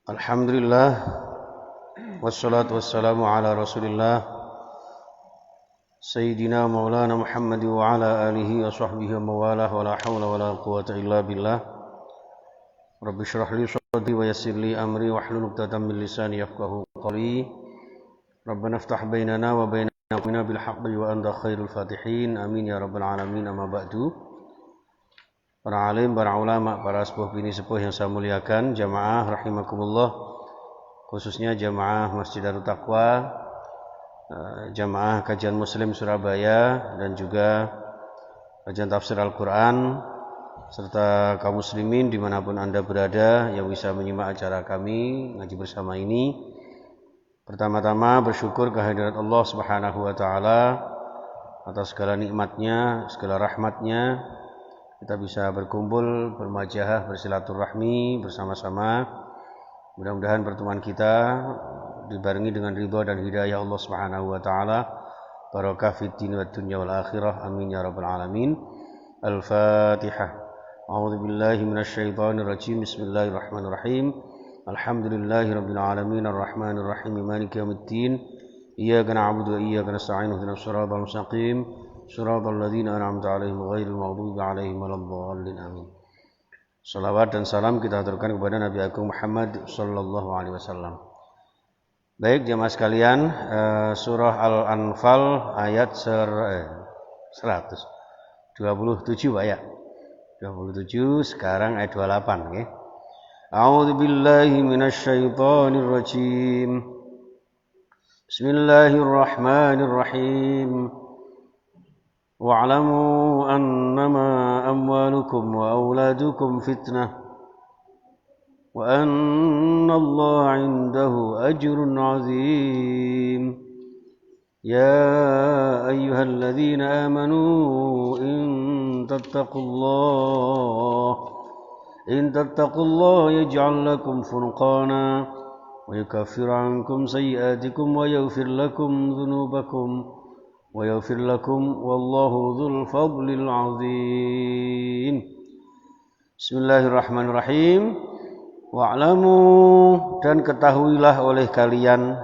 Alhamdulillah wassalatu wassalamu ala Rasulillah Sayyidina Maulana Muhammad wa ala alihi wa sahbihi wa mawalah wa la hawla wa la quwwata illa billah. Rabbi shrah li sadri wa yassir li amri wa hlul 'uqdatam min lisani yafqahu qawli. Rabbana iftah bainana wa bainana bil haqqi wa anta khairul fatihin. Amin ya rabbal alamin. Amma ba'du. Para alim, para ulama, para sepuh bini sepuh yang saya muliakan, jamaah rahimakumullah, khususnya jamaah Masjid Darut Taqwa, jamaah kajian Muslim Surabaya, dan juga kajian tafsir Al-Quran, serta kaum muslimin dimanapun Anda berada yang bisa menyimak acara kami ngaji bersama ini. Pertama-tama bersyukur kehadirat Allah Subhanahu wa Ta'ala atas segala nikmatnya, segala rahmatnya. Kita bisa berkumpul, bermajahah, bersilaturahmi bersama-sama. Mudah-mudahan pertemuan kita dibarengi dengan ridha dan hidayah Allah Subhanahu wa Ta'ala. Barakah fid din wad dunya wal akhirah. Amin ya rabbal alamin. Al-Fatihah. A'udzu billahi minasyaitonir rajim. Bismillahirrahmanirrahim. Alhamdulillahi rabbil alamin arrahmanir rahim maliki yaumiddin. Iyyaka na'budu wa iyyaka nasta'in ihdinas siratal mustaqim. Shiratal ladzina an'amta 'alaihim ghairil maghdubi 'alaihim waladdallin. Amin. Salawat dan salam kita aturkan kepada Nabi Agung Muhammad sallallahu alaihi wasallam. Baik jemaah sekalian, surah Al-Anfal ayat 127 Pak ya. 27 sekarang ayat 28 nggih. A'udzu billahi minasyaitonir rajim. Bismillahirrahmanirrahim. واعلموا أنما أموالكم وأولادكم فتنة وأن الله عنده أجر عظيم يا أيها الذين آمنوا إن تتقوا الله يجعل لكم فرقانا ويكفر عنكم سيئاتكم ويغفر لكم ذنوبكم ويغفر لكم والله ذو الفضل العظيم. Bismillahirrahmanirrahim. Wa'lamu, dan ketahuilah oleh kalian,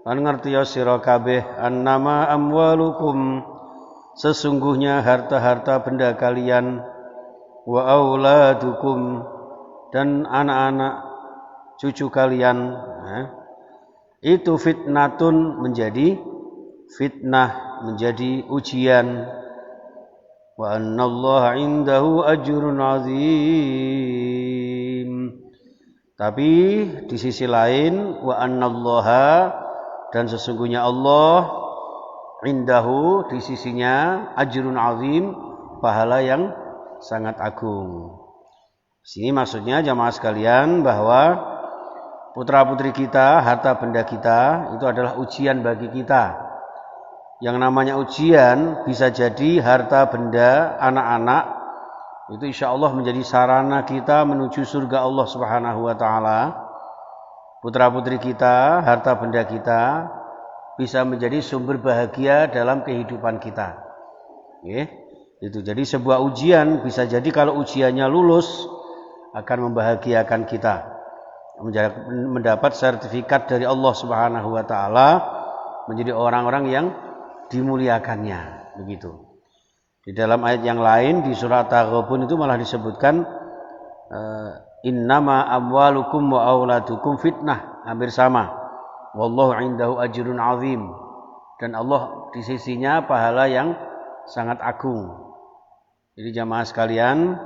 lan ngertiya sira kabeh, annama amwalukum, sesungguhnya harta-harta benda kalian, wa auladukum, dan anak-anak cucu kalian, itu fitnatun, menjadi fitnah, menjadi ujian. Wa annallaha indahu ajrun azim. Tapi di sisi lain, wa annallaha, dan sesungguhnya Allah, indahu, di sisinya, ajrun azim, pahala yang sangat agung. Sini maksudnya jamaah sekalian bahwa putra-putri kita, harta benda kita, itu adalah ujian bagi kita. Yang namanya ujian bisa jadi harta benda, anak-anak, itu insya Allah menjadi sarana kita menuju surga Allah Subhanahu wa Ta'ala. Putra-putri kita, harta benda kita bisa menjadi sumber bahagia dalam kehidupan kita. Itu jadi sebuah ujian, bisa jadi kalau ujiannya lulus akan membahagiakan kita, mendapat sertifikat dari Allah Subhanahu wa Ta'ala, menjadi orang-orang yang dimuliakannya, begitu. Di dalam ayat yang lain di surah At-Taghabun itu malah disebutkan innama amwalukum wa auladukum fitnah, hampir sama. Wallahu indahu ajrun azim, dan Allah di sisinya pahala yang sangat agung. Jadi jamaah sekalian,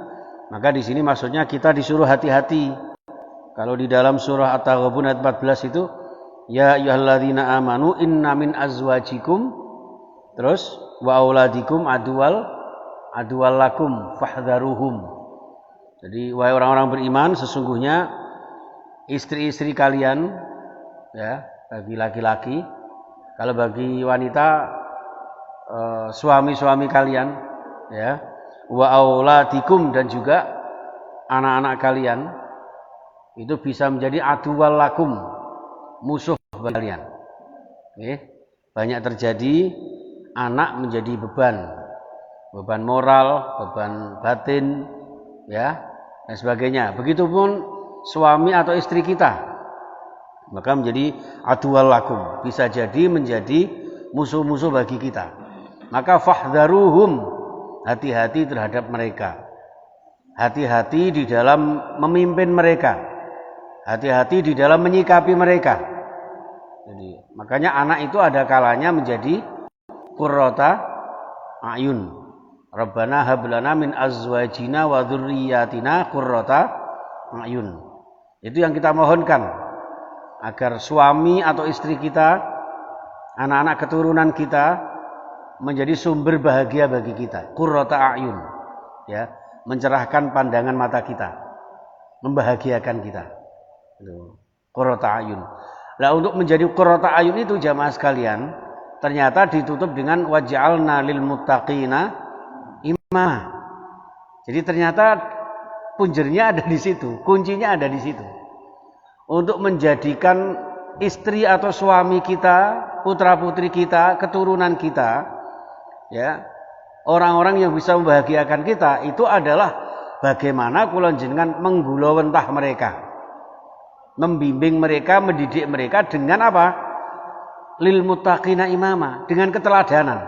maka di sini maksudnya kita disuruh hati-hati. Kalau di dalam surah At-Taghabun ayat 14 itu, ya ayyuhalladzina amanu inna min azwajikum, terus wa auladikum aduwal lakum fahdharuhum. Jadi wahai orang-orang beriman, sesungguhnya istri-istri kalian, ya, bagi laki-laki, kalau bagi wanita suami-suami kalian, ya, wa auladikum, dan juga anak-anak kalian, itu bisa menjadi aduwal lakum, musuh bagi kalian. Banyak terjadi anak menjadi beban moral, beban batin, ya, dan sebagainya. Begitupun suami atau istri kita, maka menjadi aduwal lakum, bisa jadi menjadi musuh-musuh bagi kita. Maka fahdharuhum, hati-hati terhadap mereka. Hati-hati di dalam memimpin mereka. Hati-hati di dalam menyikapi mereka. Jadi, makanya anak itu ada kalanya menjadi qurrata a'yun. Rabbana hab lana min azwajina wa dzurriyyatina qurrata a'yun. Itu yang kita mohonkan, agar suami atau istri kita, anak-anak keturunan kita menjadi sumber bahagia bagi kita. Qurrata a'yun. Ya, mencerahkan pandangan mata kita, membahagiakan kita. Qurrata a'yun. Nah, untuk menjadi qurrata a'yun itu jamaah sekalian, ternyata ditutup dengan waj'alna lil muttaqina imama. Jadi ternyata punjernya ada di situ, kuncinya ada di situ. Untuk menjadikan istri atau suami kita, putra-putri kita, keturunan kita, ya, orang-orang yang bisa membahagiakan kita, itu adalah bagaimana kula jenengan menggulawentah mereka, membimbing mereka, mendidik mereka dengan apa? Lil muttaqina imama, dengan keteladanan.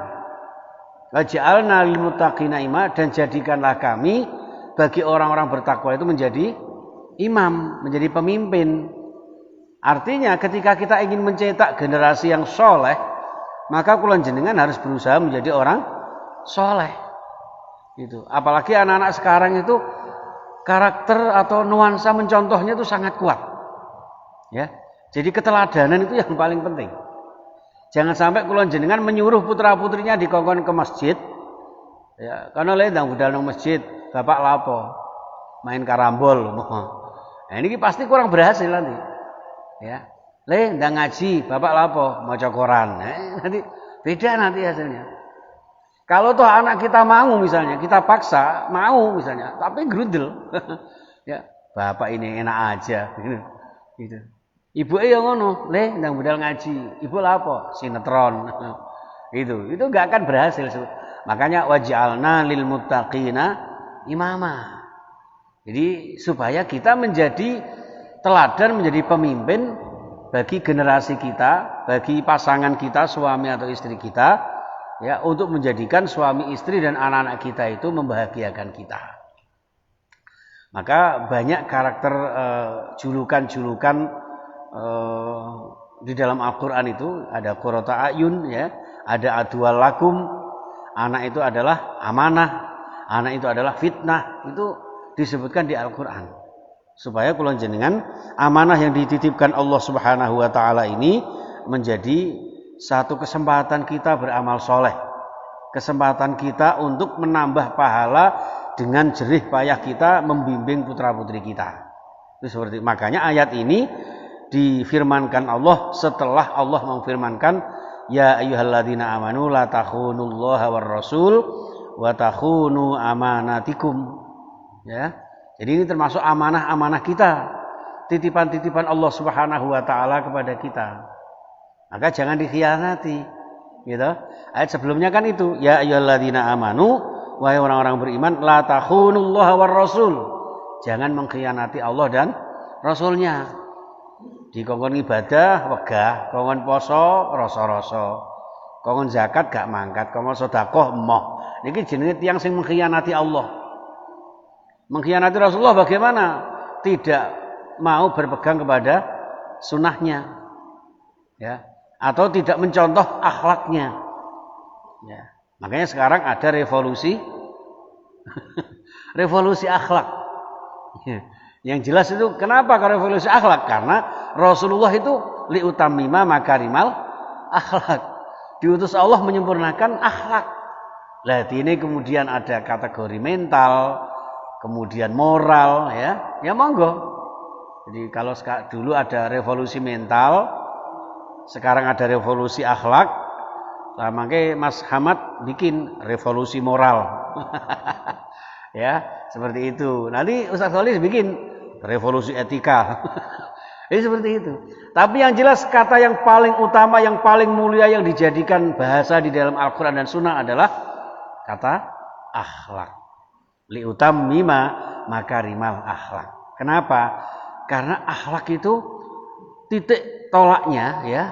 Waj'alna lil muttaqina imama, dan jadikanlah kami bagi orang-orang bertakwa itu menjadi imam, menjadi pemimpin. Artinya ketika kita ingin mencetak generasi yang soleh, maka kula jenengan harus berusaha menjadi orang soleh. Gitu. Apalagi anak-anak sekarang itu karakter atau nuansa mencontohnya itu sangat kuat. Ya. Jadi keteladanan itu yang paling penting. Jangan sampai kula jenengan menyuruh putra-putrinya dikongkon ke masjid. Ya, karena le ndang budal nang masjid, bapak lapo? Main karambol. Nah, ini pasti kurang berhasil nanti. Ya. Le ndang ngaji, bapak lapo? Maca koran. Nah, nanti beda nanti hasilnya. Kalau toh anak kita mau misalnya, kita paksa mau misalnya, tapi gerudel. Ya, bapak ini enak aja gitu. Ibu yang ngono, le ndang budal ngaji. Ibu lapo? Sinetron. Itu enggak akan berhasil. Makanya waj'alna lil muttaqina imama. Jadi supaya kita menjadi teladan, menjadi pemimpin bagi generasi kita, bagi pasangan kita, suami atau istri kita, ya, untuk menjadikan suami istri dan anak-anak kita itu membahagiakan kita. Maka banyak karakter julukan-julukan di dalam Al-Quran itu ada qurrata a'yun, ya, ada aduwal lakum, anak itu adalah amanah, anak itu adalah fitnah, itu disebutkan di Al-Quran. Supaya kula jenengan amanah yang dititipkan Allah Subhanahu wa taala ini menjadi satu kesempatan kita beramal soleh, kesempatan kita untuk menambah pahala dengan jerih payah kita membimbing putra-putri kita. Itu seperti makanya ayat ini difirmankan Allah setelah Allah memfirmankan ya ayyuhalladzina amanu la takhunullaha war rasul wa takhunu amanatikum. Ya. Jadi ini termasuk amanah-amanah kita, titipan-titipan Allah Subhanahu wa taala kepada kita. Maka jangan dikhianati. Gitu. Ayat sebelumnya kan itu ya ayyuhalladzina amanu, wahai orang-orang beriman, la takhunullaha war rasul. Jangan mengkhianati Allah dan Rasulnya. Dikongkon ibadah wegah, kongkon poso rasa-rasa, kongkon zakat gak mangkat, kongkon sedekah emoh. Niki jenenge tiyang sing mengkhianati Allah. Mengkhianati Rasulullah bagaimana? Tidak mau berpegang kepada sunnahnya, ya, atau tidak mencontoh akhlaknya. Ya. Makanya sekarang ada revolusi, revolusi akhlak. Ya. Yang jelas itu kenapa kalau revolusi akhlak? Karena Rasulullah itu liutamima makarimal akhlak. Diutus Allah menyempurnakan akhlak. Lah ini kemudian ada kategori mental, kemudian moral, ya. Ya monggo. Jadi kalau dulu ada revolusi mental, sekarang ada revolusi akhlak. Nah, makanya Mas Hamad bikin revolusi moral. Ya, seperti itu. Nanti Ustaz Solis bikin revolusi etika. Ini seperti itu. Tapi yang jelas kata yang paling utama, yang paling mulia yang dijadikan bahasa di dalam Al-Quran dan Sunnah adalah kata akhlak. Liutammima makarimal akhlak. Kenapa? Karena akhlak itu titik tolaknya ya,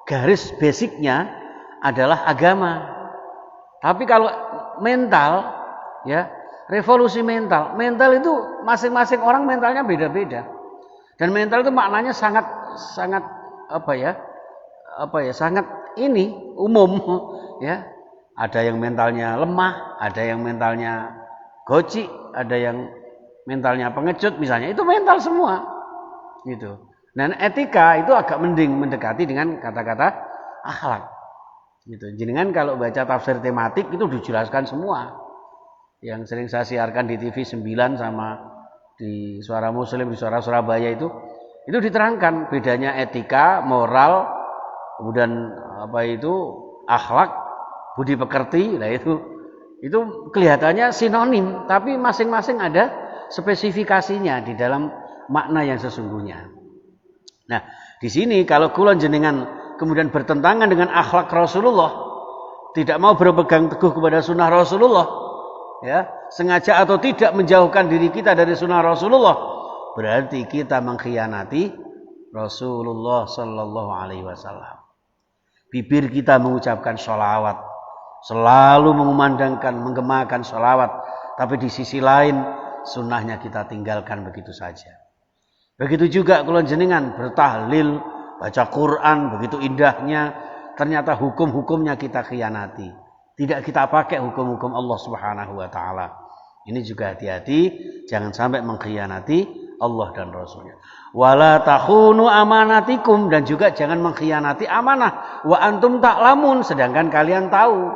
garis basicnya adalah agama. Tapi kalau mental ya, revolusi mental itu masing-masing orang mentalnya beda-beda. Dan mental itu maknanya sangat sangat umum ya. Ada yang mentalnya lemah, ada yang mentalnya goci, ada yang mentalnya pengecut misalnya. Itu mental semua. Gitu. Dan etika itu agak mending mendekati dengan kata-kata akhlak. Gitu. Jenengan kalau baca tafsir tematik itu dijelaskan semua. Yang sering saya siarkan di TV 9 sama di Suara Muslim, di Suara Surabaya itu diterangkan bedanya etika, moral, kemudian akhlak, budi pekerti. Nah itu kelihatannya sinonim, tapi masing-masing ada spesifikasinya di dalam makna yang sesungguhnya. Nah, di sini kalau kula jenengan kemudian bertentangan dengan akhlak Rasulullah, tidak mau berpegang teguh kepada sunnah Rasulullah, ya, sengaja atau tidak menjauhkan diri kita dari sunnah Rasulullah, berarti kita mengkhianati Rasulullah Sallallahu Alaihi Wasallam. Bibir kita mengucapkan sholawat, selalu mengumandangkan, menggemakan sholawat, tapi di sisi lain sunnahnya kita tinggalkan begitu saja. Begitu juga kalau jenengan bertahlil, baca Quran begitu indahnya, ternyata hukum-hukumnya kita khianati. Tidak kita pakai hukum-hukum Allah Subhanahu wa taala. Ini juga hati-hati, jangan sampai mengkhianati Allah dan Rasulnya. Wala takhunu amanatikum, dan juga jangan mengkhianati amanah. Wa antum ta'lamun, sedangkan kalian tahu.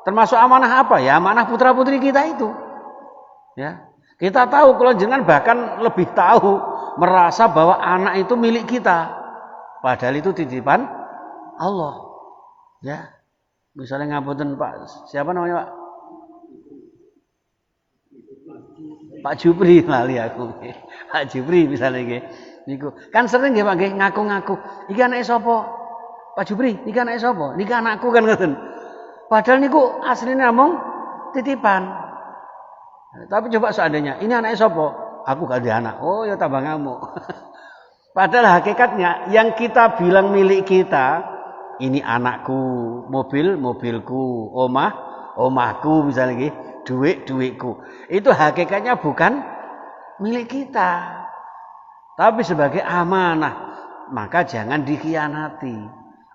Termasuk amanah apa? Ya amanah putra-putri kita itu. Ya. Kita tahu, kalau jenengan bahkan lebih tahu, merasa bahwa anak itu milik kita. Padahal itu titipan Allah. Ya. Misalnya ngapunten Pak, siapa namanya Pak? Pak Jupri lali aku. Pak Jupri misalnya nggih. Niku kan sering nggih Pak nggih ngaku-ngaku. Iki anake sapa? Pak Jupri, niki anake sapa? Niki anakku kan ngoten. Padahal niku asline namung titipan. Tapi coba seandainya ini anaknya sapa? Aku gak ada anak. Oh ya tambah ngamuk. Padahal hakikatnya yang kita bilang milik kita, ini anakku, mobilku, omahku misalnya gitu, duitku. Itu hakikatnya bukan milik kita. Tapi sebagai amanah, maka jangan dikhianati.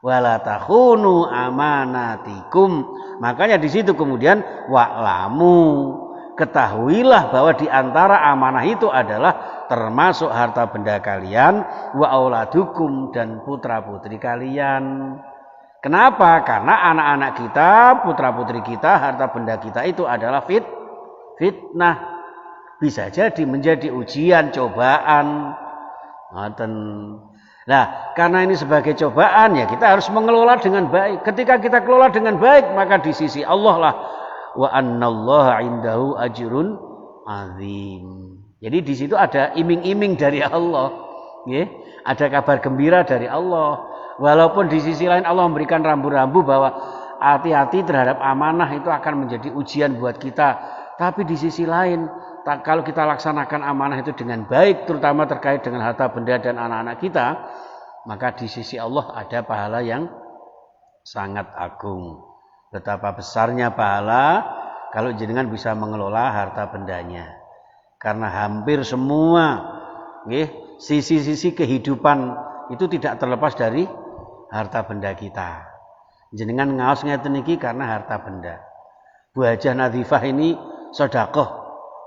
Wala takhunu amanatikum. Makanya di situ kemudian wa'lamu, ketahuilah bahwa di antara amanah itu adalah termasuk harta benda kalian, wa auladukum, dan putra-putri kalian. Kenapa? Karena anak-anak kita, putra-putri kita, harta benda kita itu adalah fitnah. Bisa jadi menjadi ujian, cobaan. Nah, karena ini sebagai cobaan, ya kita harus mengelola dengan baik. Ketika kita kelola dengan baik, maka di sisi Allah lah, wa annallaha indahu ajrun azim. Jadi di situ ada iming-iming dari Allah, ya. Ada kabar gembira dari Allah. Walaupun di sisi lain Allah memberikan rambu-rambu bahwa hati-hati terhadap amanah itu akan menjadi ujian buat kita. Tapi di sisi lain, kalau kita laksanakan amanah itu dengan baik, terutama terkait dengan harta benda dan anak-anak kita, maka di sisi Allah ada pahala yang sangat agung. Betapa besarnya pahala kalau jenengan bisa mengelola harta bendanya. Karena hampir semua sisi-sisi kehidupan itu tidak terlepas dari harta benda kita. Jenengan ngaos ngeten iki karena harta benda. Bu Hajah Nadhifah ini sedekah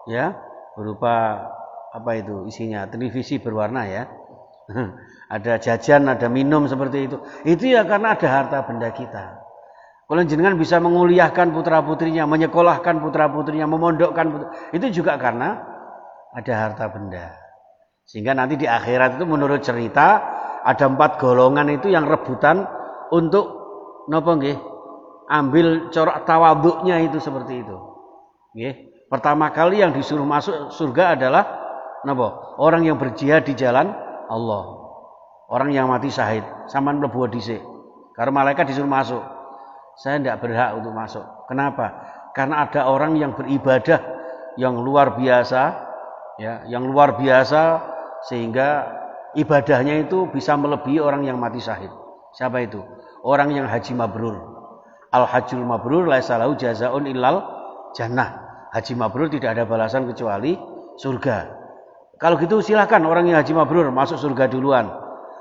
ya, berupa apa itu isinya, televisi berwarna ya. Ada jajan, ada minum seperti itu. Itu ya karena ada harta benda kita. Kalau jenengan bisa menguliahkan putra-putrinya, menyekolahkan putra-putrinya, memondokkan itu juga karena ada harta benda. Sehingga nanti di akhirat itu menurut cerita ada 4 golongan itu yang rebutan untuk napa nggih? Ambil corak tawaduknya itu seperti itu. Nggih. Pertama kali yang disuruh masuk surga adalah napa? Orang yang berjihad di jalan Allah. Orang yang mati syahid, sampean mlebu dhisik. Karena malaikat disuruh masuk. Saya tidak berhak untuk masuk. Kenapa? Karena ada orang yang beribadah yang luar biasa, ya, yang luar biasa sehingga ibadahnya itu bisa melebihi orang yang mati syahid. Siapa itu? Orang yang haji mabrur. Al-hajjul mabrur laisa lahu jazaa'un illal jannah. Haji mabrur tidak ada balasan kecuali surga. Kalau gitu silahkan orang yang haji mabrur masuk surga duluan.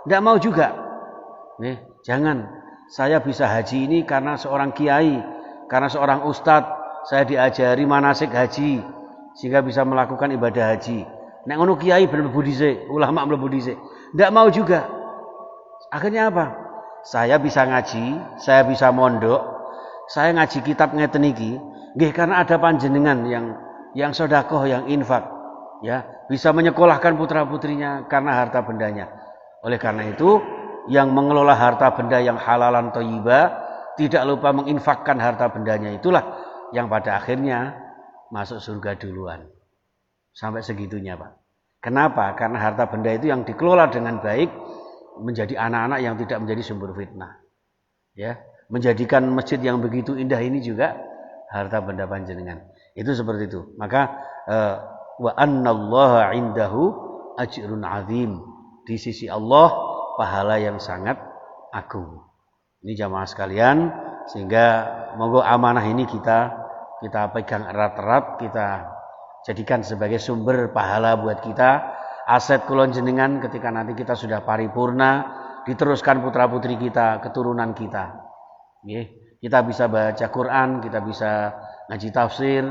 Tidak mau juga. Nih, jangan. Saya bisa haji ini karena seorang kiai, karena seorang ustadz, saya diajari manasik haji sehingga bisa melakukan ibadah haji. Nek ngono kiai mlebu dhisik, ulama mlebu dhisik. Tidak mau juga. Akhirnya apa? Saya bisa ngaji, saya bisa mondok, saya ngaji kitab ngeten iki nggih karena ada panjenengan yang sedekah, yang infak, ya, bisa menyekolahkan putra-putrinya karena harta bendanya. Oleh karena itu, yang mengelola harta benda yang halalan thayyibah tidak lupa menginfakkan harta bendanya, itulah yang pada akhirnya masuk surga duluan. Sampai segitunya, Pak. Kenapa? Karena harta benda itu yang dikelola dengan baik menjadi anak-anak yang tidak menjadi sumber fitnah. Ya, menjadikan masjid yang begitu indah ini juga harta benda panjenengan. Itu seperti itu. Maka wa annallaha indahu ajrun azim. Di sisi Allah pahala yang sangat agung. Ini jamaah sekalian, sehingga monggo amanah ini kita pegang erat-erat, kita jadikan sebagai sumber pahala buat kita, aset kulon jenengan ketika nanti kita sudah paripurna, diteruskan putra-putri kita, keturunan kita. Kita bisa baca Quran, kita bisa ngaji tafsir,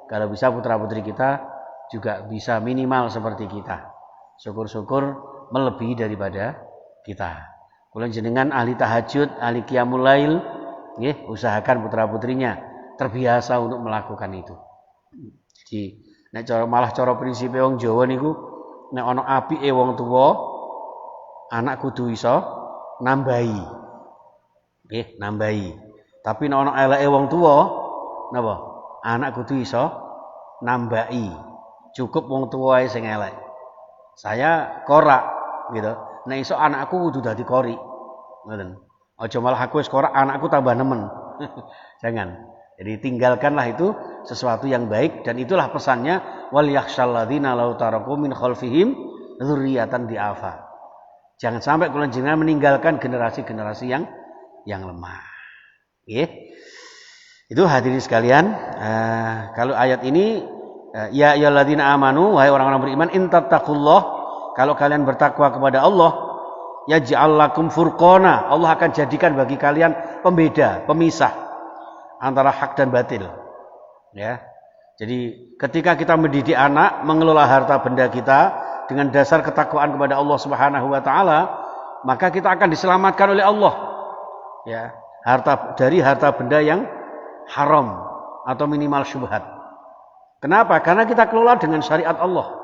kalau bisa putra-putri kita juga bisa minimal seperti kita. Syukur-syukur melebihi daripada kita. Kulon jenengan ahli tahajud, ahli qiyamul lail, usahakan putra-putrinya terbiasa untuk melakukan itu. Jadi nek malah cara prinsipe wong Jawa niku nek ana apike wong tuwa, anak kudu iso nambahi. Nambahi. Tapi nek ana eleke wong tuwa, napa? Anak kudu iso nambahi. Cukup wong tuwa ae sing elek. Saya korak gitu. Nek iso anakku kudu dadi kori. Ngoten. Aja malah aku wis korak anakku tambah nemen. Jangan. Jadi tinggalkanlah itu sesuatu yang baik, dan itulah pesannya wal yakhshalladzina law taraku min khalfihim dzurriyyatan di'afa. Jangan sampai kula jenengan meninggalkan generasi-generasi yang lemah. Itu hadirin sekalian, kalau ayat ini ya ayyuhalladzina amanu, wahai orang-orang beriman, in tattaqullah, kalau kalian bertakwa kepada Allah, yaj'al lakum furqana, Allah akan jadikan bagi kalian pembeda, pemisah antara hak dan batil. Ya. Jadi ketika kita mendidik anak, mengelola harta benda kita dengan dasar ketakwaan kepada Allah Subhanahu wa taala, maka kita akan diselamatkan oleh Allah. Ya, dari harta benda yang haram atau minimal syubhat. Kenapa? Karena kita kelola dengan syariat Allah.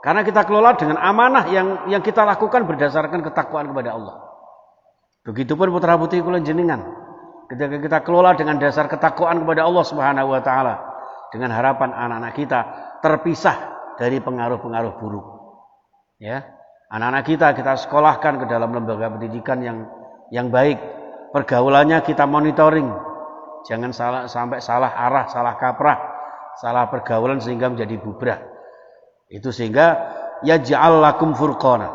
Karena kita kelola dengan amanah yang kita lakukan berdasarkan ketakwaan kepada Allah. Begitupun putra-putri kula jenengan. Ketika kita kelola dengan dasar ketakwaan kepada Allah Subhanahu wa taala, dengan harapan anak-anak kita terpisah dari pengaruh-pengaruh buruk. Ya. Anak-anak kita sekolahkan ke dalam lembaga pendidikan yang baik. Pergaulannya kita monitoring. Jangan sampai salah arah, salah kaprah, salah pergaulan sehingga menjadi bubrah. Itu sehingga yaj'al lakum furqana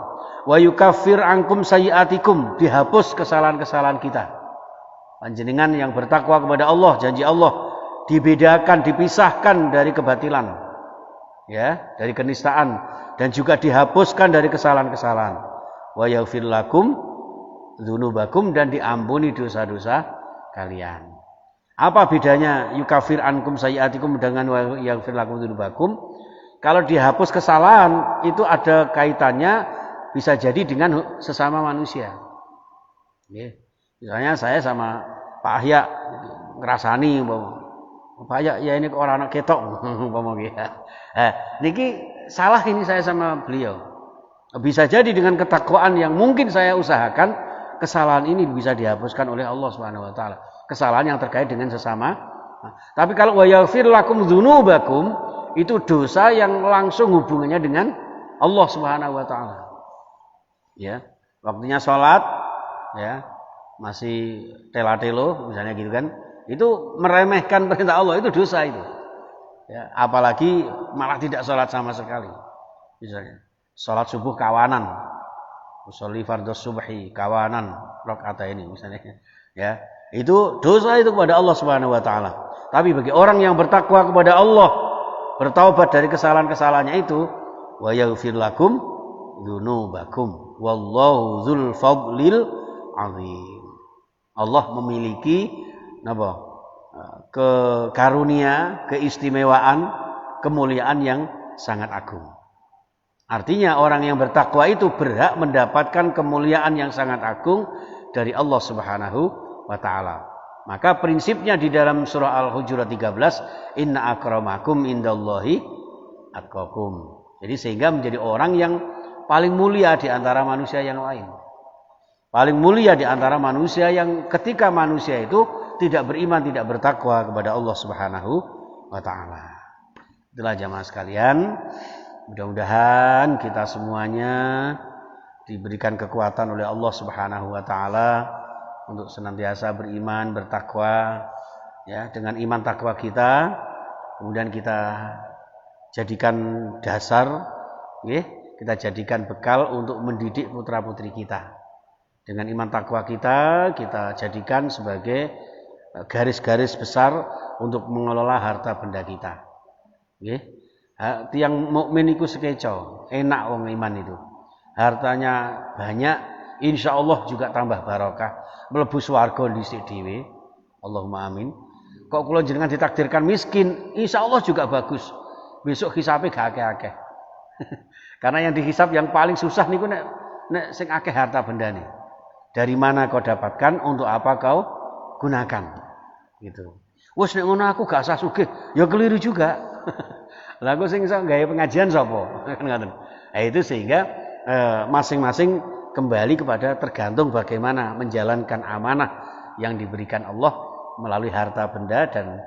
wa yukaffir ankum sayyi'atikum, dihapus kesalahan-kesalahan kita. Panjenengan yang bertakwa kepada Allah, janji Allah dibedakan, dipisahkan dari kebatilan, ya, dari kenistaan, dan juga dihapuskan dari kesalahan-kesalahan. Wa yaghfir lakum dzunubakum, dan diampuni dosa-dosa kalian. Apa bedanya yukafir ankum sayyiatikum dengan wa yaghfir lakum dzunubakum? Kalau dihapus kesalahan itu ada kaitannya bisa jadi dengan sesama manusia. Misalnya saya sama Pak Ahya ngrasani Pak Ahya, ya ini orang anak ketok umpama gitu. Niki salah ini saya sama beliau. Bisa jadi dengan ketakwaan yang mungkin saya usahakan, kesalahan ini bisa dihapuskan oleh Allah Subhanahu wa taala. Kesalahan yang terkait dengan sesama. Tapi kalau wa yaghfir lakum dzunubakum, itu dosa yang langsung hubungannya dengan Allah Subhanahu wa taala. Ya, waktunya sholat, ya, masih tela-telo misalnya gitu kan. Itu meremehkan perintah Allah, itu dosa itu. Ya, apalagi malah tidak sholat sama sekali. Misalnya. Salat subuh kawanan. Usolli fardhus subhi kawanan rakaat ini misalnya. Ya, itu dosa itu kepada Allah Subhanahu wa taala. Tapi bagi orang yang bertakwa kepada Allah, bertaubat dari kesalahan-kesalahannya itu, wa yaghfir lakum dzunubakum wallahu dzul fadlil azim. Allah memiliki karunia, keistimewaan, kemuliaan yang sangat agung. Artinya orang yang bertakwa itu berhak mendapatkan kemuliaan yang sangat agung dari Allah Subhanahu wa taala. Maka prinsipnya di dalam surah Al-Hujurat 13, inna akramakum indallahi atqakum. Jadi sehingga menjadi orang yang paling mulia di antara manusia yang lain. Paling mulia di antara manusia yang ketika manusia itu tidak beriman, tidak bertakwa kepada Allah Subhanahu wa taala. Itulah jamaah sekalian. Mudah-mudahan kita semuanya diberikan kekuatan oleh Allah Subhanahu wa taala untuk senantiasa beriman, bertakwa ya, dengan iman takwa kita kemudian kita jadikan dasar ya, kita jadikan bekal untuk mendidik putra-putri kita. Dengan iman takwa kita jadikan sebagai garis-garis besar untuk mengelola harta benda kita. Nggih. Tiang mukmin iku sekeco, enak wong iman itu. Hartanya banyak, insya Allah juga tambah barokah. Mlebu swarga dhisik dhewe. Allahumma amin. Kok kula jenengan ditakdirkan miskin, insya Allah juga bagus. Besok hisabe gak akeh-akeh. Karena yang dihisab yang paling susah niku nek sing akeh harta bendane. Dari mana kau dapatkan, untuk apa kau gunakan. Gitu. Wes nek ngono aku gak usah sugih, ya keliru juga. Lah aku sing iso gawe pengajian sapa? Kan ngoten. Nah, itu sehingga masing-masing kembali kepada tergantung bagaimana menjalankan amanah yang diberikan Allah melalui harta benda dan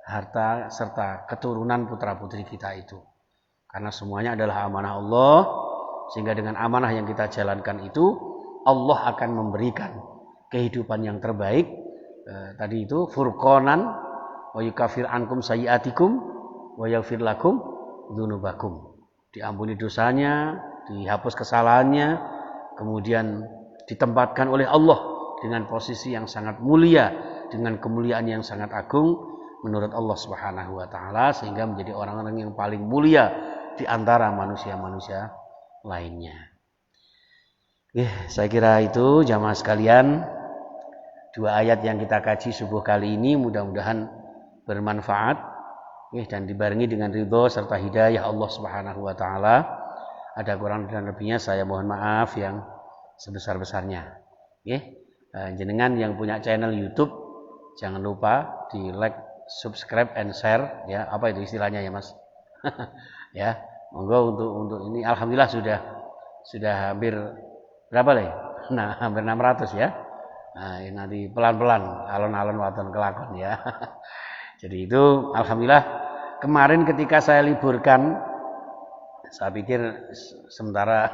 harta serta keturunan putra-putri kita itu. Karena semuanya adalah amanah Allah, sehingga dengan amanah yang kita jalankan itu Allah akan memberikan kehidupan yang terbaik. Tadi itu furqanan wa yukafir ankum sayiatikum wa yaghfir lakum dzunubakum. Diampuni dosanya, dihapus kesalahannya, kemudian ditempatkan oleh Allah dengan posisi yang sangat mulia, dengan kemuliaan yang sangat agung menurut Allah Subhanahu wa taala, sehingga menjadi orang-orang yang paling mulia di antara manusia-manusia lainnya. Saya kira itu jamaah sekalian, dua ayat yang kita kaji subuh kali ini mudah-mudahan bermanfaat dan dibarengi dengan ridho serta hidayah Allah Subhanahu wa taala. Ada kurang dan lebihnya saya mohon maaf yang sebesar-besarnya. Jenengan yang punya channel YouTube jangan lupa di like, subscribe and share ya. Apa itu istilahnya ya, Mas? Ya, monggo untuk ini alhamdulillah sudah hampir berapa le? Nah, hampir 600 ya. Nah, nanti pelan-pelan alon-alon waton kelakon ya. Jadi itu alhamdulillah kemarin ketika saya liburkan, saya pikir sementara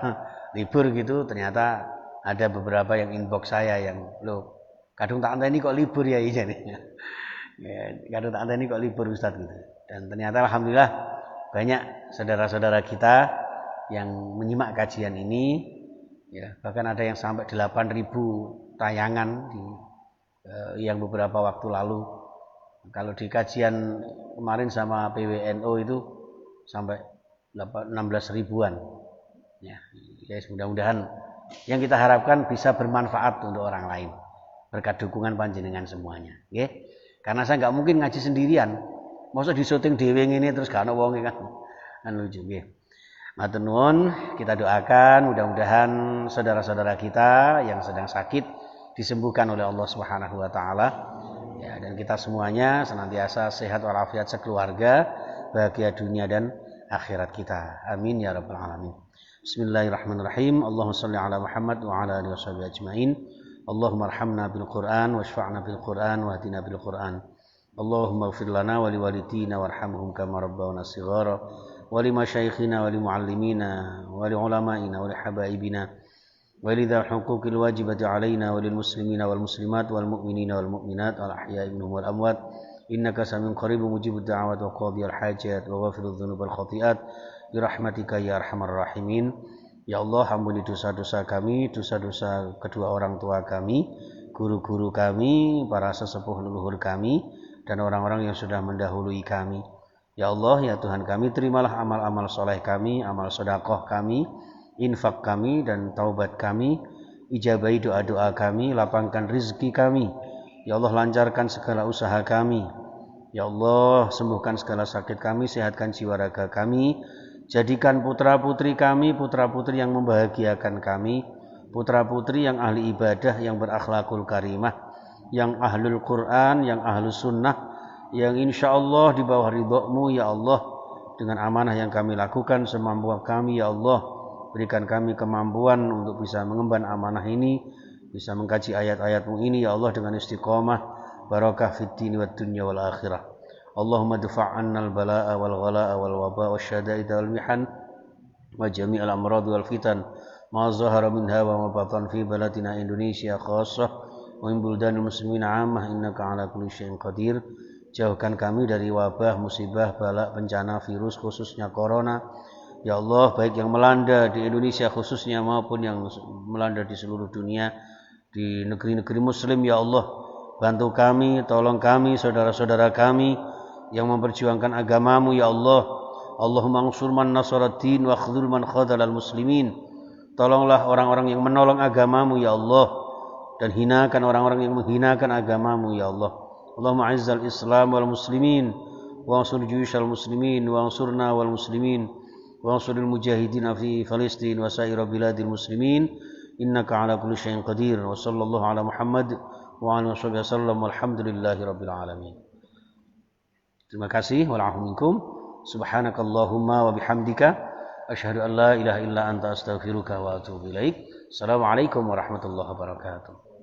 libur gitu ternyata ada beberapa yang inbox saya yang kadung tak anteni kok libur ya ini. Kadung tak anteni kok libur Ustaz gitu. Dan ternyata alhamdulillah banyak saudara-saudara kita yang menyimak kajian ini ya, bahkan ada yang sampai 8.000 tayangan yang beberapa waktu lalu. Kalau di kajian kemarin sama PWNO itu sampai 16 ribuan. Ya, mudah-mudahan yang kita harapkan bisa bermanfaat untuk orang lain. Berkat dukungan panjenengan semuanya. Nggih. Karena saya nggak mungkin ngaji sendirian. Masa di syuting dhewe ngene terus gak ana wong kan. Kan lucu nggih. Matur nuwun, kita doakan mudah-mudahan saudara-saudara kita yang sedang sakit disembuhkan oleh Allah Subhanahu wa taala. Ya, dan kita semuanya senantiasa sehat walafiat sekeluarga, bahagia dunia dan akhirat kita. Amin ya rabbal alamin. Bismillahirrahmanirrahim. Allahumma shalli ala Muhammad wa ala alihi washabihi ajmain. Allahumma arhamna bil Qur'an washfa'na bil Qur'an wahdina bil Qur'an. Allahumma ighfir lana wa liwalidina warhamhum kama rabbawna shighara wa li masyayikhina wa li muallimina wa li ulama'ina wa li habaibina ولذا الحقوق الواجبة علينا وللمسلمين والمسلمات والمؤمنين والمؤمنات والأحياء منهم والأموات إنك سميع قريب مجيب الدعوات وقاضي الحاجات وغافر الذنوب والخطيئات birahmatika ya arhamar rahimin. Ya Allah, ampuni dosa-dosa kami, dosa-dosa kedua orang tua kami, guru-guru kami, para sesepuh leluhur kami, dan orang-orang yang sudah mendahului kami. Ya Allah, ya Tuhan kami, terimalah amal-amal soleh kami, amal sedekah kami, infak kami, dan taubat kami. Ijabahi doa-doa kami, lapangkan rizki kami. Ya Allah, lancarkan segala usaha kami. Ya Allah, sembuhkan segala sakit kami, sehatkan jiwa raga kami. Jadikan putra-putri kami, putra-putri yang membahagiakan kami, putra-putri yang ahli ibadah, yang berakhlakul karimah, yang ahlul Quran, yang ahlus sunnah, yang insya Allah di bawah ridho-Mu ya Allah. Dengan amanah yang kami lakukan semampu kami ya Allah, berikan kami kemampuan untuk bisa mengemban amanah ini, bisa mengkaji ayat-ayat-Mu ini ya Allah dengan istiqomah, barakah fid dini wad dunya wal akhirah. Allahumma dafa'anna al-bala'a wal ghala'a wal waba'a wasyada'ida wal mihan wa jami'al amrad wal fitan ma zahara minha wa ma batan fi baladina Indonesia khassah wa min buldanil muslimin 'ammah innaka 'ala kulli syai'in qadir. Jauhkan kami dari wabah, musibah, bala, bencana, virus khususnya corona. Ya Allah, baik yang melanda di Indonesia khususnya maupun yang melanda di seluruh dunia, di negeri-negeri muslim ya Allah. Bantu kami, tolong kami, saudara-saudara kami yang memperjuangkan agama-Mu ya Allah. Allahumma ansur man nasaraddin wa khudhul man khadhalal muslimin. Tolonglah orang-orang yang menolong agama-Mu ya Allah, dan hinakan orang-orang yang menghinakan agama-Mu ya Allah. Allahumma a'izzal islam wal muslimin wa ansur juyushal muslimin wa ansurna wal muslimin wa ansuril mujahidin fi Palestin wa sa'ira biladil muslimin innaka ala kulli syai'in qadir. Wa sallallahu ala Muhammad wa ala alihi wasallam walhamdulillahi rabbil alamin. Terima kasih. Wa'alaikum minkum. Subhanakallahumma wa bihamdika asyhadu an la ilaha illa anta astaghfiruka wa atubu ilaik. Assalamualaikum warahmatullahi wabarakatuh.